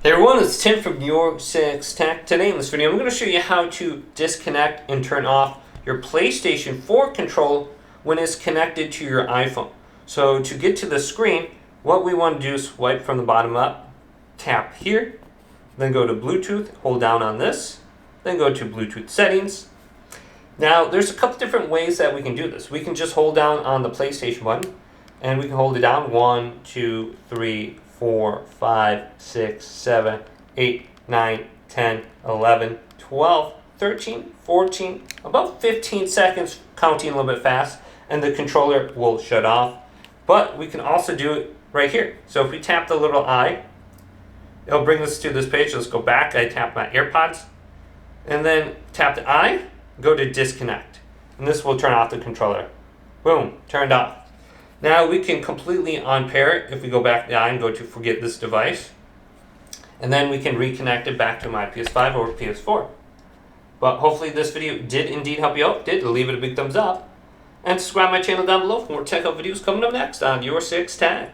Hey everyone, it's Tim from YourSixGaming. Today in this video, I'm going to show you how to disconnect and turn off your PlayStation 4 controller when it's connected to your iPhone. So to get to the screen, what we want to do is swipe from the bottom up, tap here, then go to Bluetooth, hold down on this, then go to Bluetooth settings. Now there's a couple different ways that we can do this. We can just hold down on the PlayStation button, and we can hold it down 1, 2, 3, 4, 5, 6, 7, 8, 9, 10, 11, 12, 13, 14, about 15 seconds, counting a little bit fast, and the controller will shut off. But we can also do it right here. So if we tap the little eye, it'll bring us to this page. Let's go back. I tap my AirPods, and then tap the eye, go to disconnect. And this will turn off the controller. Boom, turned off. Now we can completely unpair it if we go back the eye and go to forget this device. And then we can reconnect it back to my PS5 or PS4. But hopefully this video did indeed help you out. Did, leave it a big thumbs up. And subscribe to my channel down below for more tech videos coming up next on YourSixGaming.